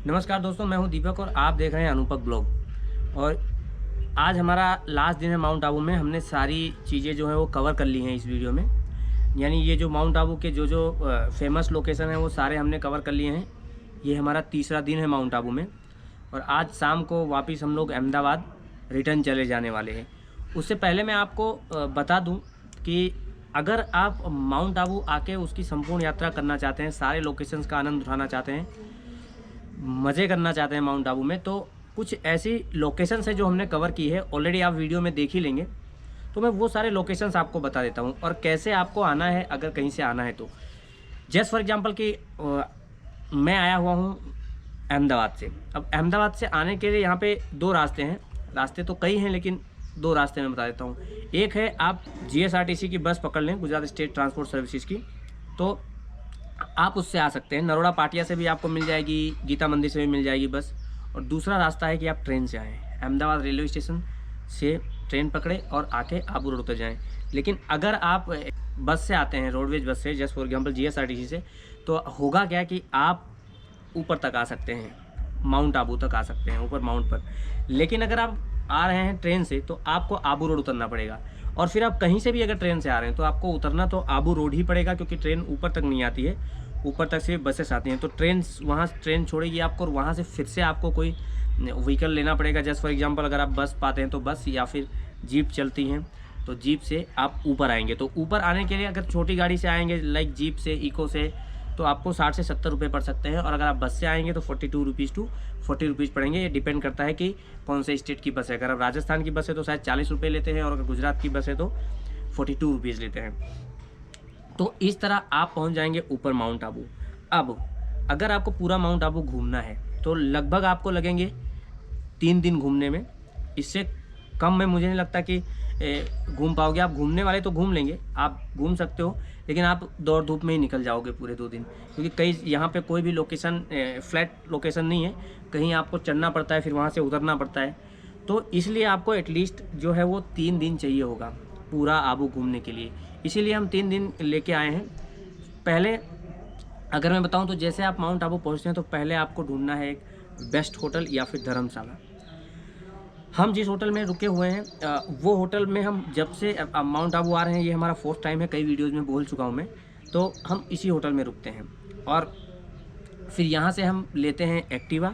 नमस्कार दोस्तों, मैं हूं दीपक और आप देख रहे हैं अनुपक ब्लॉग। और आज हमारा लास्ट दिन है माउंट आबू में। हमने सारी चीज़ें जो है वो कवर कर ली हैं इस वीडियो में। यानी ये जो माउंट आबू के जो फेमस लोकेशन है वो सारे हमने कवर कर लिए हैं। ये हमारा तीसरा दिन है माउंट आबू में और आज शाम को वापस हम लोग अहमदाबाद रिटर्न चले जाने वाले हैं। उससे पहले मैं आपको बता दूं कि अगर आप माउंट आबू आके उसकी संपूर्ण यात्रा करना चाहते हैं, सारे लोकेशंस का आनंद उठाना चाहते हैं, मज़े करना चाहते हैं माउंट आबू में, तो कुछ ऐसी लोकेशंस है जो हमने कवर की है। ऑलरेडी आप वीडियो में देख ही लेंगे, तो मैं वो सारे लोकेशंस आपको बता देता हूँ और कैसे आपको आना है अगर कहीं से आना है तो। जस्ट फॉर एग्जांपल कि मैं आया हुआ हूँ अहमदाबाद से। अब अहमदाबाद से आने के लिए यहाँ पे दो रास्ते हैं। रास्ते तो कई हैं लेकिन दो रास्ते मैं बता देता हूँ। एक है आप GSRTC की बस पकड़ लें, गुजरात स्टेट ट्रांसपोर्ट सर्विसेज की, तो आप उससे आ सकते हैं। नरोड़ा पाटिया से भी आपको मिल जाएगी, गीता मंदिर से भी मिल जाएगी बस। और दूसरा रास्ता है कि आप ट्रेन से आएँ, अहमदाबाद रेलवे स्टेशन से ट्रेन पकड़े और आके आबू रोड उतर जाएँ। लेकिन अगर आप बस से आते हैं, रोडवेज बस से, जस्ट फॉर एग्जांपल GSRTC से, तो होगा क्या कि आप ऊपर तक आ सकते हैं, माउंट आबू तक आ सकते हैं, ऊपर माउंट पर। लेकिन अगर आप आ रहे हैं ट्रेन से तो आपको आबू रोड उतरना पड़ेगा। और फिर आप कहीं से भी अगर ट्रेन से आ रहे हैं तो आपको उतरना तो आबू रोड ही पड़ेगा, क्योंकि ट्रेन ऊपर तक नहीं आती है, ऊपर तक सिर्फ बसेस आती हैं। तो ट्रेन वहाँ ट्रेन छोड़ेगी आपको और वहाँ से फिर से आपको कोई व्हीकल लेना पड़ेगा। जस्ट फॉर एग्जांपल अगर आप बस पाते हैं तो बस, या फिर जीप चलती हैं तो जीप से आप ऊपर आएंगे। तो ऊपर आने के लिए अगर छोटी गाड़ी से आएंगे लाइक जीप से, इको से, तो आपको 60 से 70 रुपये पड़ सकते हैं। और अगर आप बस से आएंगे तो 42 रुपीज़ टू 40 रुपीज़ पड़ेंगे। ये डिपेंड करता है कि कौन से स्टेट की बस है। अगर आप राजस्थान की बस है तो शायद 40 रुपये लेते हैं, और अगर गुजरात की बस है तो 42 रुपीज़ लेते हैं। तो इस तरह आप पहुंच जाएंगे ऊपर माउंट आबू। अब अगर आपको पूरा माउंट आबू घूमना है तो लगभग आपको लगेंगे 3 दिन घूमने में। इससे कम में मुझे नहीं लगता कि घूम पाओगे। आप घूमने वाले तो घूम लेंगे, आप घूम सकते हो, लेकिन आप दौड़ धूप में ही निकल जाओगे पूरे 2 दिन, क्योंकि कई यहाँ पे कोई भी लोकेशन फ्लैट लोकेशन नहीं है, कहीं आपको चढ़ना पड़ता है, फिर वहाँ से उतरना पड़ता है। तो इसलिए आपको एटलीस्ट जो है वो 3 दिन चाहिए होगा पूरा आबू घूमने के लिए। इसीलिए हम 3 दिन लेके आए हैं। पहले अगर मैं बताऊं तो जैसे आप माउंट आबू पहुंचते हैं तो पहले आपको ढूंढना है एक बेस्ट होटल या फिर धर्मशाला। हम जिस होटल में रुके हुए हैं वो होटल में हम जब से माउंट आबू आ रहे हैं, ये हमारा 4th टाइम है, कई वीडियोज़ में बोल चुका हूँ मैं, तो हम इसी होटल में रुकते हैं। और फिर यहाँ से हम लेते हैं एक्टिवा,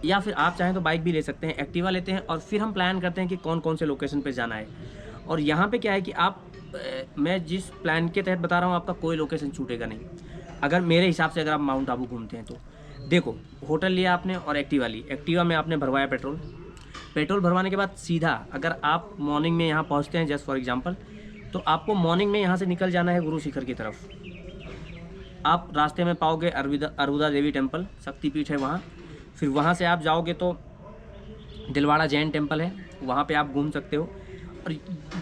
या फिर आप चाहें तो बाइक भी ले सकते हैं। एक्टिवा लेते हैं और फिर हम प्लान करते हैं कि कौन कौन से लोकेशन पे जाना है। और यहाँ पे क्या है कि आप मैं जिस प्लान के तहत बता रहा हूँ, आपका कोई लोकेशन छूटेगा नहीं अगर मेरे हिसाब से अगर आप माउंट आबू घूमते हैं तो। देखो, होटल लिया आपने और एक्टिवा ली, एक्टिवा में आपने भरवाया पेट्रोल भरवाने के बाद सीधा अगर आप मॉर्निंग में यहाँ पहुँचते हैं, जस्ट फॉर एग्जांपल, तो आपको मॉर्निंग में यहाँ से निकल जाना है गुरु शिखर की तरफ। आप रास्ते में पाओगे अरुदा देवी टेम्पल, शक्तिपीठ है वहाँ। फिर वहाँ से आप जाओगे तो दिलवाड़ा जैन टेम्पल है, वहाँ पे आप घूम सकते हो। और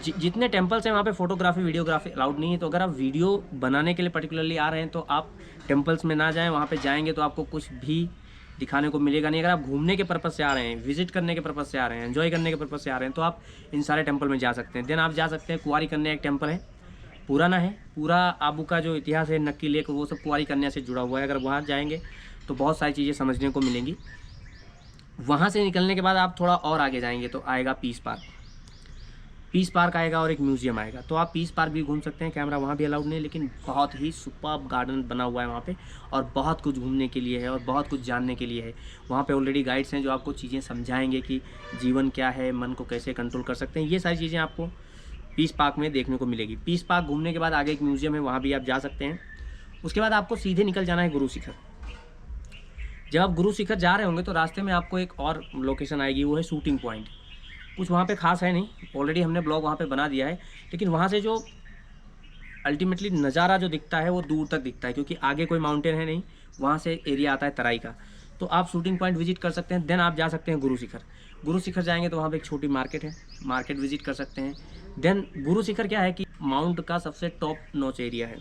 जितने टेम्पल्स हैं वहाँ पे फ़ोटोग्राफी वीडियोग्राफी अलाउड नहीं है। तो अगर आप वीडियो बनाने के लिए पर्टिकुलरली आ रहे हैं तो आप टेम्पल्स में ना जाएं। वहाँ पे जाएंगे तो आपको कुछ भी दिखाने को मिलेगा नहीं। अगर आप घूमने के पर्पज़ से आ रहे हैं, विजिट करने के पर्पज़ से आ रहे हैं, एंजॉय करने के पर्पज़ से आ रहे हैं, तो आप इन सारे टेम्पल में जा सकते हैं। देन आप जा सकते हैं कुंवारी कन्या, एक टेम्पल है, पुराना है, पूरा आबू का जो इतिहास है, नक्की लेक, वो सब कुंवारी कन्या से जुड़ा हुआ है। अगर वहाँ जाएंगे तो बहुत सारी चीज़ें समझने को मिलेंगी। वहाँ से निकलने के बाद आप थोड़ा और आगे जाएंगे तो आएगा पीस पार्क आएगा और एक म्यूज़ियम आएगा। तो आप पीस पार्क भी घूम सकते हैं, कैमरा वहाँ भी अलाउड नहीं है, लेकिन बहुत ही सुपर्ब गार्डन बना हुआ है वहाँ पे और बहुत कुछ घूमने के लिए है और बहुत कुछ जानने के लिए है। वहाँ पे ऑलरेडी गाइड्स हैं जो आपको चीज़ें समझाएंगे कि जीवन क्या है, मन को कैसे कंट्रोल कर सकते हैं। ये सारी चीज़ें आपको पीस पार्क में देखने को मिलेगी। पीस पार्क घूमने के बाद आगे एक म्यूज़ियम है, वहाँ भी आप जा सकते हैं। उसके बाद आपको सीधे निकल जाना है गुरु शिखर। जब आप गुरु शिखर जा रहे होंगे तो रास्ते में आपको एक और लोकेशन आएगी, वो है शूटिंग पॉइंट। कुछ वहाँ पे खास है नहीं, ऑलरेडी हमने ब्लॉग वहाँ पे बना दिया है, लेकिन वहाँ से जो अल्टीमेटली नज़ारा जो दिखता है वो दूर तक दिखता है, क्योंकि आगे कोई माउंटेन है नहीं, वहाँ से एरिया आता है तराई का। तो आप शूटिंग पॉइंट विजिट कर सकते हैं। देन आप जा सकते हैं गुरु शिखर जाएंगे तो वहाँ पे एक छोटी मार्केट है, मार्केट विजिट कर सकते हैं। देन गुरु शिखर क्या है कि माउंट का सबसे टॉप नॉच एरिया है,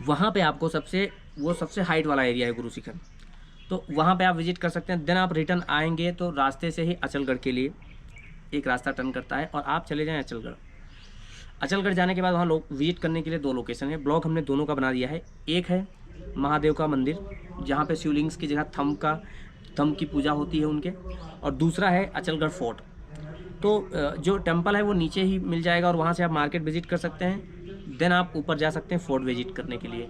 वहाँ पे आपको सबसे हाइट वाला एरिया है गुरु शिखर, तो वहाँ पे आप विजिट कर सकते हैं। देन आप रिटर्न आएंगे तो रास्ते से ही अचलगढ़ के लिए एक रास्ता टर्न करता है और आप चले जाएं अचलगढ़ जाने के बाद वहाँ लोग विजिट करने के लिए 2 लोकेशन है। ब्लॉग हमने दोनों का बना दिया है। एक है महादेव का मंदिर, जहाँ पे शिवलिंग्स की जगह थंब की पूजा होती है उनके, और दूसरा है अचलगढ़ फोर्ट। तो जो टेम्पल है वो नीचे ही मिल जाएगा और वहाँ से आप मार्केट विजिट कर सकते हैं। देन आप ऊपर जा सकते हैं फोर्ट विजिट करने के लिए।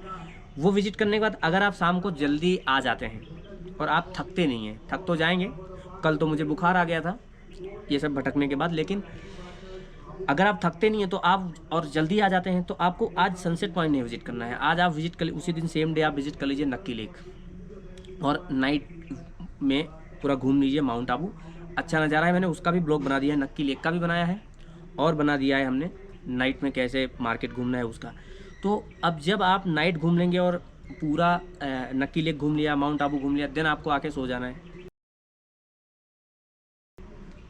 वो विजिट करने के बाद अगर आप शाम को जल्दी आ जाते हैं और आप थकते नहीं हैं, थक तो जाएंगे, कल तो मुझे बुखार आ गया था ये सब भटकने के बाद, लेकिन अगर आप थकते नहीं हैं तो आप और जल्दी आ जाते हैं तो आपको आज सनसेट पॉइंट नहीं विजिट करना है। आज आप विजिट कर, उसी दिन सेम डे आप विजिट कर लीजिए नक्की लेक, और नाइट में पूरा घूम लीजिए माउंट आबू। अच्छा नज़ारा है, मैंने उसका भी ब्लॉग बना दिया है, नक्की लेक का भी बनाया है, और बना दिया है हमने नाइट में कैसे मार्केट घूमना है उसका। तो अब जब आप नाइट घूम लेंगे और पूरा नक्की लेक घूम लिया, माउंट आबू घूम लिया, देन आपको आके सो जाना है।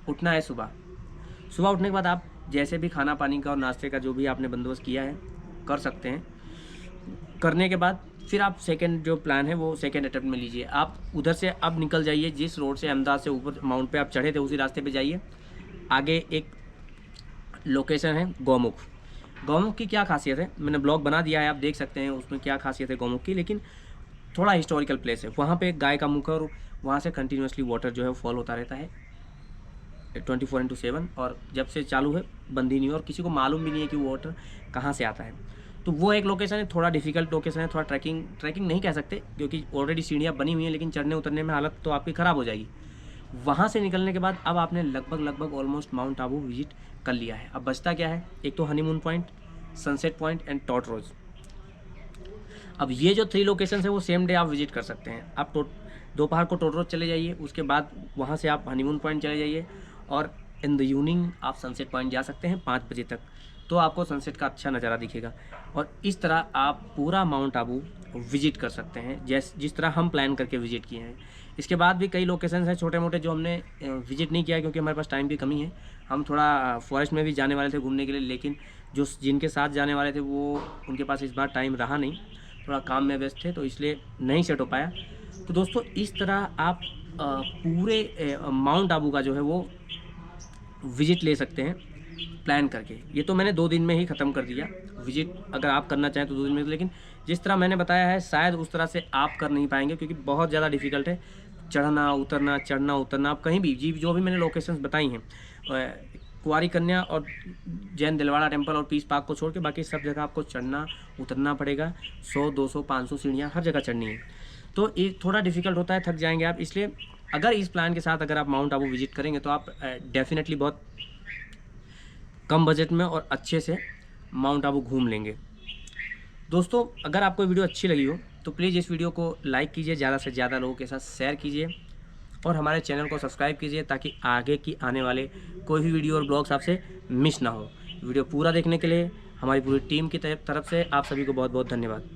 उठना है सुबह। सुबह उठने के बाद आप जैसे भी खाना पानी का और नाश्ते का जो भी आपने बंदोबस्त किया है कर सकते हैं। करने के बाद फिर आप सेकंड जो प्लान है वो सेकंड अटेम्प्ट में लीजिए। आप उधर से अब निकल जाइए, जिस रोड से अहमदाबाद से ऊपर माउंट पे आप चढ़े थे उसी रास्ते पे जाइए। आगे एक लोकेशन है गौमुख। गौमुख की क्या खासियत है, मैंने ब्लॉग बना दिया है, आप देख सकते हैं उसमें क्या खासियत है गौमुख की, लेकिन थोड़ा हिस्टोरिकल प्लेस है। वहाँ पे एक गाय का मुख है और वहाँ से कंटिन्यूसली वाटर जो है फॉल होता रहता है 24/7, और जब से चालू है बंद ही नहीं हुआ, और किसी को मालूम भी नहीं है कि वो वाटर कहाँ से आता है। तो वो एक लोकेशन है, थोड़ा डिफिकल्ट लोकेशन है, थोड़ा ट्रैकिंग नहीं कह सकते क्योंकि ऑलरेडी सीढ़ियाँ बनी हुई हैं, लेकिन चढ़ने उतरने में हालत तो आपकी ख़राब हो जाएगी। वहाँ से निकलने के बाद अब आपने लगभग ऑलमोस्ट माउंट आबू विजिट कर लिया है। अब बचता क्या है, एक तो Honeymoon Point, Sunset Point and Toad Rock. अब ये जो 3 लोकेशन है वो सेम डे आप विजिट कर सकते हैं। आप दोपहर को टॉट रोज चले जाइए, उसके बाद वहाँ से आप हनीमून पॉइंट चले जाइए, और इन द इवनिंग आप सनसेट पॉइंट जा सकते हैं 5 बजे तक, तो आपको सनसेट का अच्छा नज़ारा दिखेगा। और इस तरह आप पूरा माउंट आबू विजिट कर सकते हैं जिस तरह हम प्लान करके विजिट किए हैं। इसके बाद भी कई लोकेशंस हैं छोटे मोटे जो हमने विजिट नहीं किया क्योंकि हमारे पास टाइम की कमी है। हम थोड़ा फॉरेस्ट में भी जाने वाले थे घूमने के लिए, लेकिन जिनके साथ जाने वाले थे वो उनके पास इस बार टाइम रहा नहीं, थोड़ा काम में व्यस्त थे, तो इसलिए नहीं सेट हो पाया। तो दोस्तों इस तरह आप पूरे माउंट आबू का जो है वो विजिट ले सकते हैं प्लान करके। ये तो मैंने 2 दिन में ही ख़त्म कर दिया विजिट, अगर आप करना चाहें तो 2 दिन में, लेकिन जिस तरह मैंने बताया है शायद उस तरह से आप कर नहीं पाएंगे क्योंकि बहुत ज़्यादा डिफिकल्ट है चढ़ना उतरना। आप कहीं भी जो भी मैंने लोकेशंस बताई हैं, कुंवारी कन्या और जैन दिलवाड़ा टेम्पल और पीस पार्क को छोड़ के बाकी सब जगह आपको चढ़ना उतरना पड़ेगा। 100, 200, 500 सीढ़ियाँ हर जगह चढ़नी है, तो एक थोड़ा डिफिकल्ट होता है, थक जाएंगे आप। इसलिए अगर इस प्लान के साथ अगर आप माउंट आबू विजिट करेंगे तो आप डेफिनेटली बहुत कम बजट में और अच्छे से माउंट आबू घूम लेंगे। दोस्तों अगर आपको वीडियो अच्छी लगी हो तो प्लीज़ इस वीडियो को लाइक कीजिए, ज़्यादा से ज़्यादा लोगों के साथ शेयर कीजिए, और हमारे चैनल को सब्सक्राइब कीजिए ताकि आगे की आने वाले कोई भी वीडियो और ब्लॉग्स आपसे मिस ना हो। वीडियो पूरा देखने के लिए हमारी पूरी टीम की तरफ से आप सभी को बहुत बहुत धन्यवाद।